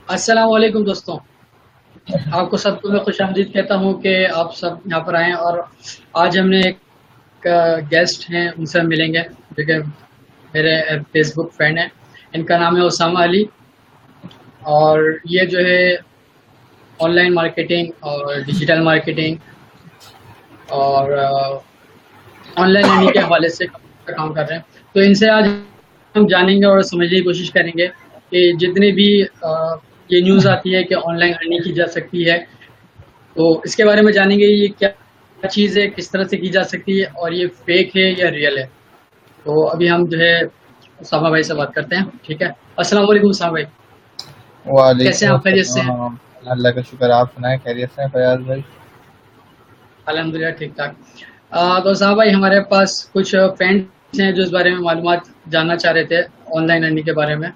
अस्सलाम वालेकुम दोस्तों। आपको सबको मैं खुशामदीद कहता हूँ कि आप सब यहाँ पर आएँ और आज हमने एक गेस्ट हैं उनसे हम मिलेंगे जो कि मेरे फेसबुक फ्रेंड हैं। इनका नाम है उसामा अली और ये जो है ऑनलाइन मार्केटिंग और डिजिटल मार्केटिंग और ऑनलाइन लर्निंग के हवाले से काम कर रहे हैं। तो इनसे आज हम जानेंगे और समझने की कोशिश करेंगे कि जितनी भी ये न्यूज़ आती है कि ऑनलाइन अर्निंग की जा सकती है, तो इसके बारे में जानेंगे ये क्या चीज़ है, किस तरह से की जा सकती है और ये फेक है या रियल है। तो अभी हम जो है उसामा भाई से बात करते हैं, ठीक है? अस्सलाम वालेकुम उसामा भाई, कैसे हैं वालेकुम आप, खैरियत से हैं? अस्सलाम। अल्लाह का शुक्र, आप सुनाएं, खैरियत से हैं फयाज भाई? अल्हम्दुलिल्लाह ठीक ठाक। तो उसामा भाई हमारे पास कुछ फ्रेंड्स हैं जो इस बारे में मालूमात जानना चाह रहे थे ऑनलाइन अर्निंग के बारे में।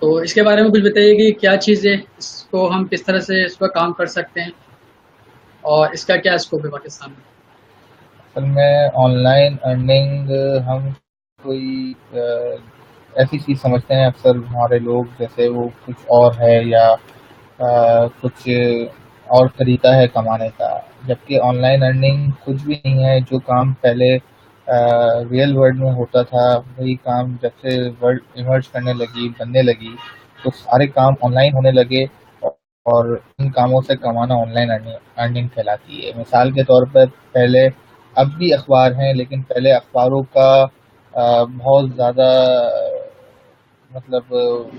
तो इसके बारे में कुछ बताइए कि क्या चीज़ है, इसको हम किस तरह से इस पर काम कर सकते हैं और इसका क्या स्कोप है पाकिस्तान में? असल में ऑनलाइन अर्निंग हम कोई ऐसी चीज़ समझते हैं अक्सर हमारे लोग, जैसे वो कुछ और है या कुछ और तरीका है कमाने का। जबकि ऑनलाइन अर्निंग कुछ भी नहीं है। जो काम पहले रियल वर्ल्ड में होता था, वही काम जब से वर्ल्ड इमर्ज करने लगी, बनने लगी, तो सारे काम ऑनलाइन होने लगे। और इन कामों से कमाना ऑनलाइन अर्निंग अर्निंग कहलाती है। मिसाल के तौर पर पहले, अब भी अखबार हैं, लेकिन पहले अखबारों का बहुत ज़्यादा मतलब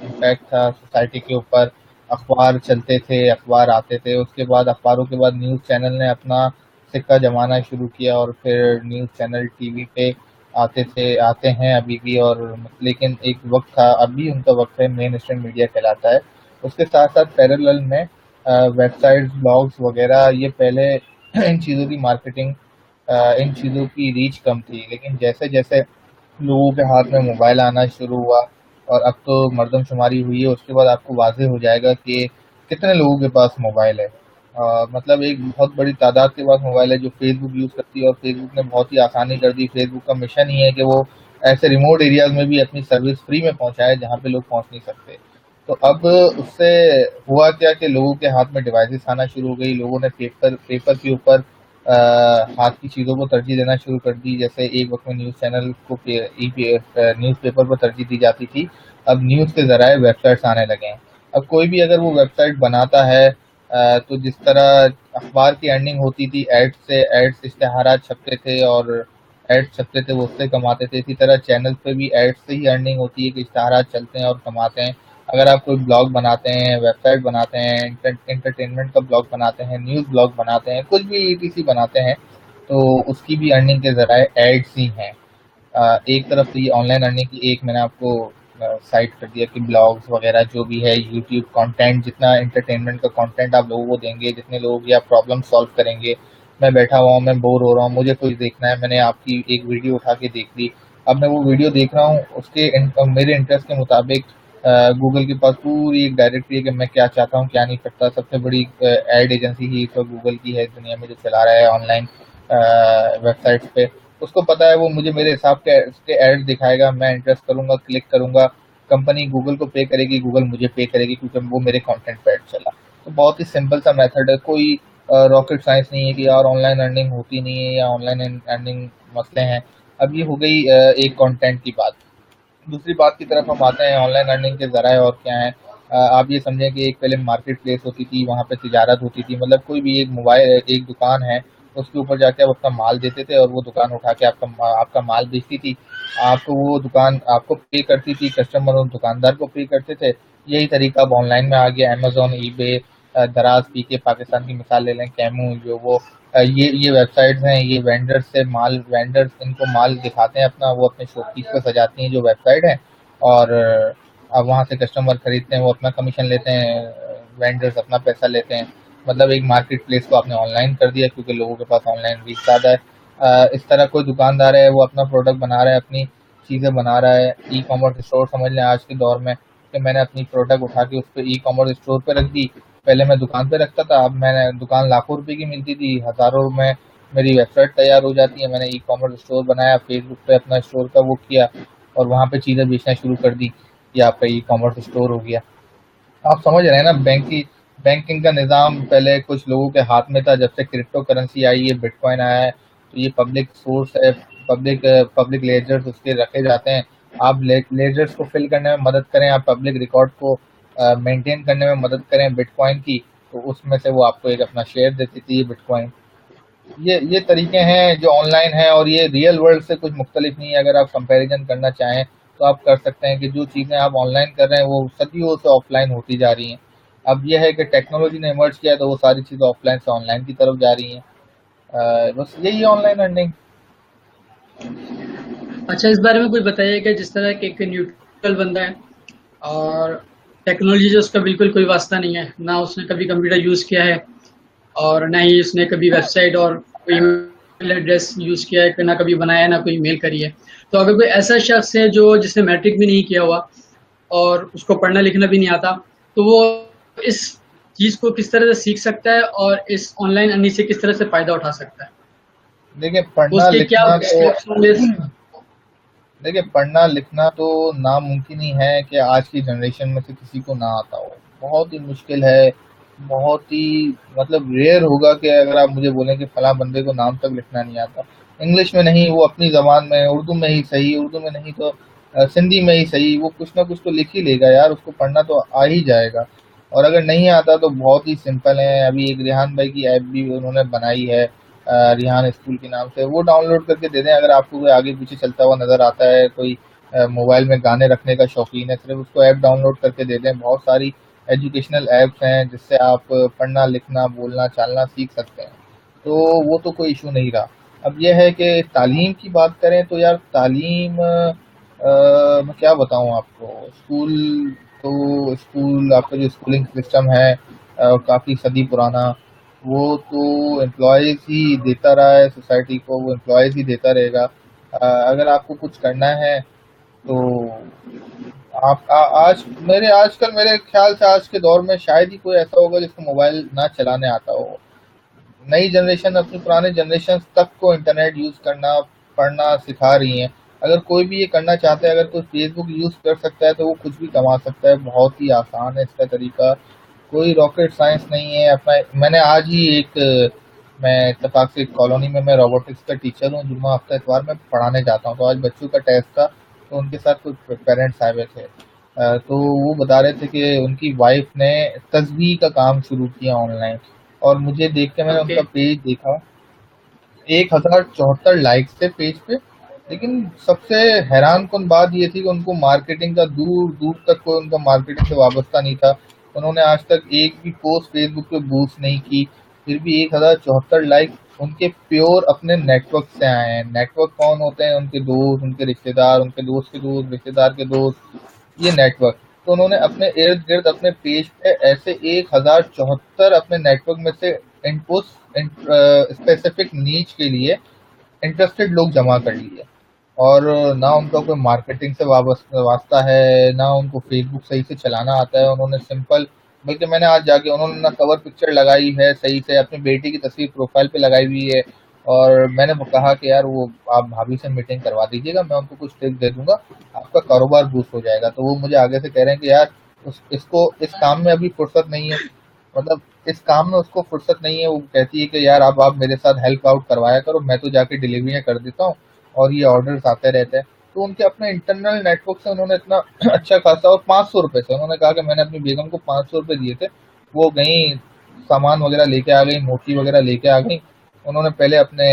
इम्पैक्ट था सोसाइटी के ऊपर। अखबार चलते थे, अखबार आते थे, उसके बाद अखबारों के बाद न्यूज़ चैनल ने अपना सिक्का जमाना शुरू किया और फिर न्यूज़ चैनल टीवी पे आते थे, आते हैं अभी भी। और लेकिन एक वक्त था, अभी उनका वक्त है, मेन स्ट्रीम मीडिया कहलाता है। उसके साथ साथ पैरेलल में वेबसाइट्स, ब्लॉग्स वगैरह, ये पहले इन चीज़ों की मार्केटिंग, इन चीज़ों की रीच कम थी। लेकिन जैसे जैसे लोगों के हाथ में मोबाइल आना शुरू हुआ और अब तो मर्दमशुमारी हुई है, उसके बाद आपको वाज़ेह हो जाएगा कि कितने लोगों के पास मोबाइल है। मतलब एक बहुत बड़ी तादाद के पास मोबाइल है जो फेसबुक यूज़ करती है, और फेसबुक ने बहुत ही आसानी कर दी। फेसबुक का मिशन ही है कि वो ऐसे रिमोट एरियाज़ में भी अपनी सर्विस फ्री में पहुँचाए जहाँ पे लोग पहुँच नहीं सकते। तो अब उससे हुआ क्या कि लोगों के हाथ में डिवाइसेस आना शुरू हो गई। लोगों ने पेपर पेपर के ऊपर हाथ की चीज़ों को तरजीह देना शुरू कर दी। जैसे एक वक्त में न्यूज़ चैनल को न्यूज़पेपर पर तरजीह दी जाती थी, अब न्यूज़ के ज़राए वेबसाइट्स आने लगे हैं। अब कोई भी अगर वो वेबसाइट बनाता है, तो जिस तरह अखबार की अर्निंग होती थी एड्स से, एड्स इश्तेहारात छपते थे और एड्स छपते थे, वो उससे कमाते थे। इसी तरह चैनल पे भी एड्स से ही अर्निंग होती है कि इश्तेहारात चलते हैं और कमाते हैं। अगर आप कोई ब्लॉग बनाते हैं, वेबसाइट बनाते हैं, एंटरटेनमेंट का ब्लॉग बनाते हैं, न्यूज़ ब्लॉग बनाते हैं, कुछ भी ईटीसी बनाते हैं, तो उसकी भी अर्निंग के ज़राए एड्स ही हैं। एक तरफ तो ये ऑनलाइन अर्निंग की, एक मैंने आपको साइट कर दिया कि ब्लॉग्स वगैरह जो भी है, यूट्यूब कंटेंट, जितना एंटरटेनमेंट का कंटेंट आप लोगों को देंगे, जितने लोगों की आप प्रॉब्लम सॉल्व करेंगे। मैं बैठा हुआ हूँ, मैं बोर हो रहा हूँ, मुझे कुछ देखना है, मैंने आपकी एक वीडियो उठा के देख ली। अब मैं वो वीडियो देख रहा हूँ, उसके मेरे इंटरेस्ट के मुताबिक गूगल के पास पूरी एक डायरेक्टरी है कि मैं क्या चाहता हूँ, क्या नहीं करता। सबसे बड़ी एड एजेंसी ही इस वक्त गूगल की है दुनिया में, जो चला रहा है ऑनलाइन वेबसाइट्स पे। उसको पता है वो मुझे मेरे हिसाब के उसके एड दिखाएगा, मैं इंटरेस्ट करूंगा, क्लिक करूंगा। कंपनी गूगल को पे करेगी, गूगल मुझे पे करेगी, क्योंकि वो मेरे कंटेंट पे ऐड चला। तो बहुत ही सिंपल सा मेथड है, कोई रॉकेट साइंस नहीं है कि यार ऑनलाइन अर्निंग होती नहीं है या ऑनलाइन अर्निंग मसले हैं। अब ये हो गई एक कंटेंट की बात। दूसरी बात की तरफ हम आते हैं, ऑनलाइन अर्निंग के ज़राए और क्या हैं। आप ये समझें कि एक पहले मार्केट प्लेस होती थी, वहाँ पे तिजारत होती थी। मतलब कोई भी एक मोबाइल, एक दुकान है, उसके ऊपर जाके आप अपना माल देते थे और वो दुकान उठा के आपका आपका माल बेचती थी। आपको वो दुकान आपको पे करती थी, कस्टमर उस दुकानदार को पे करते थे। यही तरीका अब ऑनलाइन में आ गया। अमेजोन, ईबे, दराज, पीके, पाकिस्तान की मिसाल ले लें, कैमू, जो वो ये वेबसाइट्स हैं, ये वेंडर्स से माल, वेंडर्स इनको माल दिखाते हैं अपना, वो अपने शोपीस पे सजाती हैं जो वेबसाइट है। और अब वहाँ से कस्टमर खरीदते हैं, वो अपना कमीशन लेते हैं, वेंडर्स अपना पैसा लेते हैं। मतलब एक मार्केट प्लेस को आपने ऑनलाइन कर दिया, क्योंकि लोगों के पास ऑनलाइन रीच ज़्यादा है। इस तरह कोई दुकानदार है, वो अपना प्रोडक्ट बना रहा है, अपनी चीज़ें बना रहा है। ई कॉमर्स स्टोर समझ लें आज के दौर में, कि मैंने अपनी प्रोडक्ट उठा के उस पर ई कॉमर्स स्टोर पे रख दी। पहले मैं दुकान पे रखता था, अब मैंने दुकान लाखों रुपए की मिलती थी, हज़ारों में मेरी वेबसाइट तैयार हो जाती है। मैंने ई कॉमर्स स्टोर बनाया, फेसबुक पे अपना स्टोर का वो किया और वहाँ पे चीज़ें बेचना शुरू कर दी। ये आपका ई कॉमर्स स्टोर हो गया। आप समझ रहे हैं ना, बैंकिंग का निज़ाम पहले कुछ लोगों के हाथ में था, जब से क्रिप्टो करेंसी आई है, बिटकॉइन आया है, तो ये पब्लिक सोर्स है, पब्लिक पब्लिक लेजर्स उसके रखे जाते हैं। आप लेजर्स को फिल करने में मदद करें, आप पब्लिक रिकॉर्ड को मेंटेन करने में मदद करें बिटकॉइन की, तो उसमें से वो आपको एक अपना शेयर देती थी ये बिटकॉइन। ये तरीके हैं जो ऑनलाइन हैं, और ये रियल वर्ल्ड से कुछ मुख्तलिफ नहीं है। अगर आप कंपैरिजन करना चाहें तो आप कर सकते हैं कि जो चीज़ें आप ऑनलाइन कर रहे हैं वो सदियों से ऑफलाइन होती जा रही हैं। अब यह है कि टेक्नोलॉजी ने इमर्ज किया है, तो वो सारी चीज़ें ऑफलाइन से ऑनलाइन की तरफ जा रही हैं। बस यही है ऑनलाइन अर्निंग। अच्छा, इस बारे में कुछ बताइए कि जिस तरह के एक न्यूट्रल बंदा है और टेक्नोलॉजी से उसका बिल्कुल कोई वास्ता नहीं है, ना उसने कभी कंप्यूटर यूज़ किया है और ना ही उसने कभी वेबसाइट और कोई ईमेल एड्रेस यूज़ किया है, ना कभी बनाया है, ना कोई ईमेल करी है। तो अगर कोई ऐसा शख्स है जो जिसने मैट्रिक भी नहीं किया हुआ और उसको पढ़ना लिखना भी नहीं आता, तो वो इस चीज़ को किस तरह से सीख सकता है और इस ऑनलाइन अर्निंग से किस तरह से फ़ायदा उठा सकता है? देखिए पढ़ना उसके क्या लिखना तो स्टेप्स होंगे? देखिए पढ़ना लिखना तो नामुमकिन ही है कि आज की जनरेशन में से किसी को ना आता हो। बहुत ही मुश्किल है, बहुत ही मतलब रेयर होगा कि अगर आप मुझे बोलें कि फलां बंदे को नाम तक लिखना नहीं आता। इंग्लिश में नहीं, वो अपनी ज़बान में, उर्दू में ही सही, उर्दू में नहीं तो सिंधी में ही सही, वो कुछ ना कुछ तो लिख ही लेगा यार, उसको पढ़ना तो आ ही जाएगा। और अगर नहीं आता तो बहुत ही सिंपल है, अभी एक रेहान भाई की ऐप भी उन्होंने बनाई है, रिहान स्कूल के नाम से, वो डाउनलोड करके दे दें। अगर आपको कोई आगे पीछे चलता हुआ नज़र आता है, कोई मोबाइल में गाने रखने का शौकीन है, सिर्फ उसको ऐप डाउनलोड करके दे दें। बहुत सारी एजुकेशनल ऐप्स हैं जिससे आप पढ़ना लिखना बोलना चालना सीख सकते हैं, तो वो तो कोई इशू नहीं रहा। अब यह है कि तालीम की बात करें तो यार तालीम मैं क्या बताऊं आपको, स्कूल आपका जो स्कूलिंग सिस्टम है काफ़ी सदी पुराना, वो तो एम्प्लॉयज़ ही देता रहा है सोसाइटी को, वो एम्प्लॉयज़ ही देता रहेगा। अगर आपको कुछ करना है तो आप आज मेरे आजकल मेरे ख्याल से आज के दौर में शायद ही कोई ऐसा होगा जिसको मोबाइल ना चलाने आता हो। नई जनरेशन अपनी पुराने जनरेशन तक को इंटरनेट यूज़ करना पढ़ना सिखा रही हैं। अगर कोई भी ये करना चाहता है, अगर कोई फेसबुक यूज़ कर सकता है तो वो कुछ भी कमा सकता है, बहुत ही आसान है इसका तरीका, कोई रॉकेट साइंस नहीं है। अपना मैंने आज ही मैं इत्तेफाक से एक कॉलोनी में मैं रोबोटिक्स का टीचर हूँ, जुम्मा हफ्ता इतवार में पढ़ाने जाता हूँ, तो आज बच्चों का टेस्ट था, तो उनके साथ कुछ पेरेंट्स आए हुए थे। तो वो बता रहे थे कि उनकी वाइफ ने तस्बीह का काम शुरू किया ऑनलाइन, और मुझे देख के मैंने ओके। उनका पेज देखा, 1074 लाइक्स थे पेज पे। लेकिन सबसे हैरान कुन बात ये थी कि उनको मार्केटिंग का दूर दूर तक कोई उनका मार्केटिंग से वाबस्ता नहीं था। उन्होंने आज तक एक भी पोस्ट फेसबुक पे बूस्ट नहीं की, फिर भी 1074 लाइक उनके प्योर अपने नेटवर्क से आए हैं। नेटवर्क कौन होते हैं? उनके दोस्त, उनके रिश्तेदार, उनके दोस्त के दोस्त, रिश्तेदार के दोस्त, ये नेटवर्क। तो उन्होंने अपने इर्द गिर्द अपने पेज पे ऐसे 1074 अपने नेटवर्क में से स्पेसिफिक नीच के लिए इंटरेस्टेड लोग जमा कर लिए। और ना उनका कोई मार्केटिंग से वास्ता है, ना उनको फेसबुक सही से चलाना आता है। उन्होंने सिंपल, बल्कि मैंने आज जाके, उन्होंने ना कवर पिक्चर लगाई है सही से, अपनी बेटी की तस्वीर प्रोफाइल पे लगाई हुई है, और मैंने वो कहा कि यार वो आप भाभी से मीटिंग करवा दीजिएगा, मैं उनको कुछ टिप्स दे दूंगा, आपका कारोबार बूस्ट हो जाएगा। तो वो मुझे आगे से कह रहे हैं कि यार इसको इस काम में अभी फुर्सत नहीं है, मतलब इस काम में उसको फुर्सत नहीं है। वो कहती है कि यार अब आप मेरे साथ हेल्प आउट करवाया करो, मैं तो जाके डिलीवरियाँ कर देता हूँ और ये ऑर्डर्स आते रहते हैं। तो उनके अपने इंटरनल नेटवर्क से उन्होंने इतना अच्छा खासा, और 500 रुपये से उन्होंने कहा कि मैंने अपनी बेगम को 500 रुपये दिए थे, वो गई सामान वगैरह लेके आ गई, मोटी वगैरह लेके आ गई। उन्होंने पहले अपने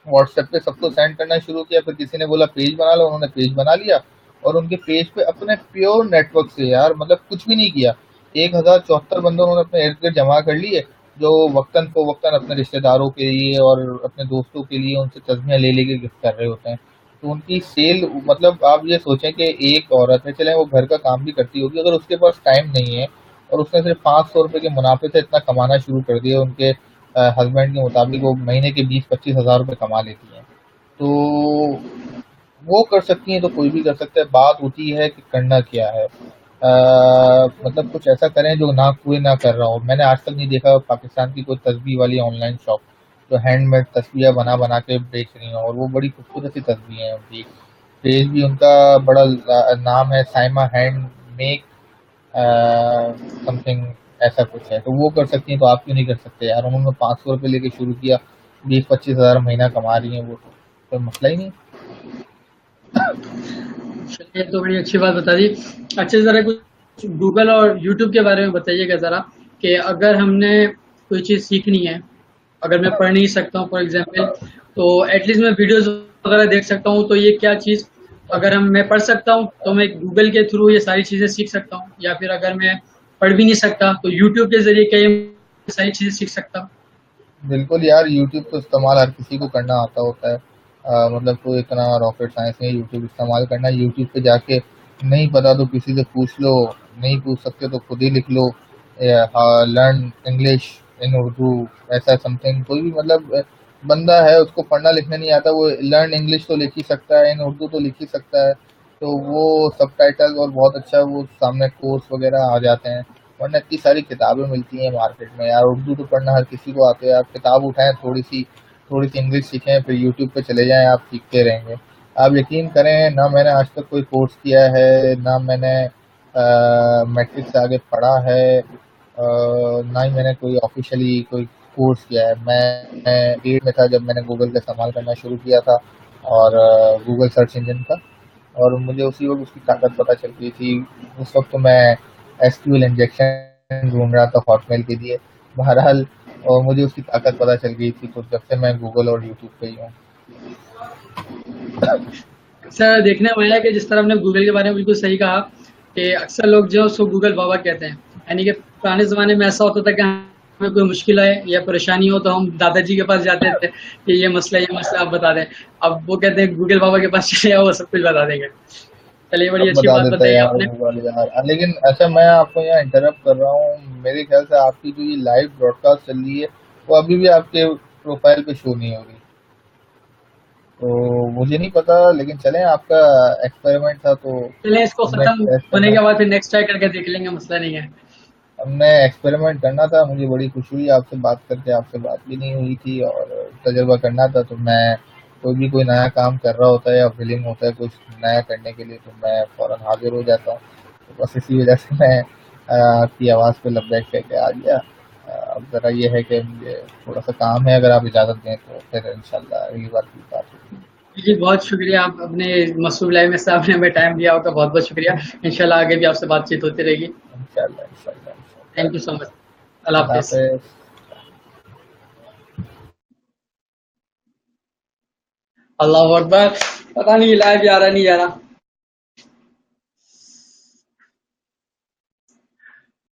व्हाट्सएप पे सबको सेंड करना शुरू किया, फिर किसी ने बोला पेज बना लो, उन्होंने पेज बना लिया, और उनके पेज पे अपने प्योर नेटवर्क से, यार मतलब कुछ भी नहीं किया, 1074 बंदे उन्होंने अपने इर्द गिर्द जमा कर लिए, जो वक्तन फवक्तन अपने रिश्तेदारों के लिए और अपने दोस्तों के लिए उनसे तस्वीरें ले लेके गिफ्ट कर रहे होते हैं। तो उनकी सेल, मतलब आप ये सोचें कि एक औरत है, चले वो घर का काम भी करती होगी, अगर उसके पास टाइम नहीं है और उसने सिर्फ 500 रुपये के मुनाफे से इतना कमाना शुरू कर दिया, उनके हस्बैंड के मुताबिक वो महीने के 20-25 हज़ार रुपये कमा लेती हैं, तो वो कर सकती हैं तो कोई भी कर सकता है। बात होती है कि करना क्या है। मतलब कुछ ऐसा करें जो ना कोई ना कर रहा हो। मैंने आज तक नहीं देखा पाकिस्तान की कोई तस्बीह वाली ऑनलाइन शॉप जो हैंडमेड तस्वीरें बना बना के बेच रही हैं, और वो बड़ी खूबसूरत सी तस्वीरें हैं उनकी। पेज भी उनका बड़ा नाम है, साइमा हैंड मेक समथिंग ऐसा कुछ है, तो वो कर सकती हैं, तो आप क्यों नहीं कर सकते यार? उन्होंने 500 रुपये लेके शुरू किया, 20-25 हज़ार महीना कमा रही हैं वो, तो कोई मसला ही नहीं। चलिए, तो बड़ी अच्छी बात बता दी। अच्छा, ज़रा कुछ गूगल और यूट्यूब के बारे में बताइएगा ज़रा, कि अगर हमने कोई चीज़ सीखनी है, अगर मैं पढ़ नहीं सकता हूँ फॉर एग्जांपल, तो एटलीस्ट मैं वीडियोस वगैरह देख सकता हूँ, तो ये क्या चीज़ अगर हम मैं पढ़ सकता हूँ तो मैं गूगल के थ्रू ये सारी चीज़ें सीख सकता हूँ, या फिर अगर मैं पढ़ भी नहीं सकता तो यूट्यूब के ज़रिए क्या ये सारी चीज़ें सीख सकता हूँ? बिल्कुल यार, यूट्यूब तो इस्तेमाल हर किसी को करना आता होता है। मतलब कोई इतना रॉकेट साइंस नहीं है यूट्यूब इस्तेमाल करना। यूट्यूब पे जाके नहीं पता तो किसी से पूछ लो, नहीं पूछ सकते तो खुद ही लिख लो, लर्न इंग्लिश इन उर्दू, ऐसा समथिंग। कोई भी मतलब बंदा है उसको पढ़ना लिखना नहीं आता, वो लर्न इंग्लिश तो लिख ही सकता है, इन उर्दू तो लिख ही सकता है। तो वो सबटाइटल और बहुत अच्छा वो सामने कोर्स वगैरह आ जाते हैं। वरना इतनी सारी किताबें मिलती हैं मार्केट में यार, उर्दू तो पढ़ना हर किसी को आते हैं। आप किताब उठाएं, थोड़ी सी इंग्लिश सीखें, फिर यूट्यूब पे चले जाएं, आप सीखते रहेंगे। आप यकीन करें, ना मैंने आज तक कोई कोर्स किया है, ना मैंने मैट्रिक से आगे पढ़ा है, ना ही मैंने कोई ऑफिशियली कोई कोर्स किया है। मैं 8 में था जब मैंने गूगल का इस्तेमाल करना शुरू किया था, और गूगल सर्च इंजन का, और मुझे उसी वक्त उसकी ताकत पता चल गई थी। उस वक्त तो मैं एसक्यूएल इंजेक्शन ढूंढ रहा था हॉटमेल के लिए, बहरहाल, और मुझे उसकी ताकत पता चल गई थी, तो जब से मैं गूगल और यूट्यूब पे ही हूँ। अक्सर देखने में आया कि जिस तरह हमने गूगल के बारे में बिल्कुल सही कहा, कि अक्सर लोग जो है उसको गूगल बाबा कहते हैं। यानी कि पुराने ज़माने में ऐसा होता था कि हमें कोई मुश्किल आए या परेशानी हो तो हम दादाजी के पास जाते थे कि ये मसला आप बता दें। अब वो कहते हैं गूगल बाबा के पास चले आओ, वो सब कुछ बता देंगे। चलिए, बड़ी सब अच्छी बता बात देता है बताई यार आपने। गूगल यार। लेकिन अच्छा, मैं आपको यहाँ इंटरप्ट कर रहा हूँ, मेरे ख्याल से आपकी जो ये लाइव ब्रॉडकास्ट चल रही है वो अभी भी आपके प्रोफाइल पे शो नहीं हो रही। तो मुझे नहीं पता, लेकिन चलें, आपका एक्सपेरिमेंट था तो चलिए, इसको हमने खत्म टेस्ट होने करना के बाद फिर नेक्स्ट ट्राई करके देख लेंगे, मसला नहीं है। हमने एक्सपेरिमेंट करना था। मुझे बड़ी खुशी हुई आपसे बात करके, आपसे बात भी नहीं हुई थी, और तजुर्बा करना था। तो मैं कोई नया काम कर रहा होता है या विलिंग होता है कुछ नया करने के लिए, तो मैं फ़ौरन हाजिर हो जाता हूँ। तो बस इसी वजह से मैं आपकी आवाज़ पे लब्बैक कह के आ गया। अब ज़रा ये है कि मुझे थोड़ा सा काम है, अगर आप इजाज़त दें तो फिर इंशाल्लाह अगली बार की बात होगी। जी, बहुत शुक्रिया, आप अपने मसरूफ़ लाइफ़ में से आपने हमें टाइम दिया, आपका बहुत-बहुत शुक्रिया। इंशाल्लाह आगे भी आपसे बातचीत होती रहेगी। इंशाल्लाह इंशाल्लाह इंशाल्लाह। Thank you so much. अल्लाह अल्लाह हाफ़िज़। हाफ़िज़। अल्लाहू अकबर। पता नहीं लाइव जा रहा नहीं जा रहा।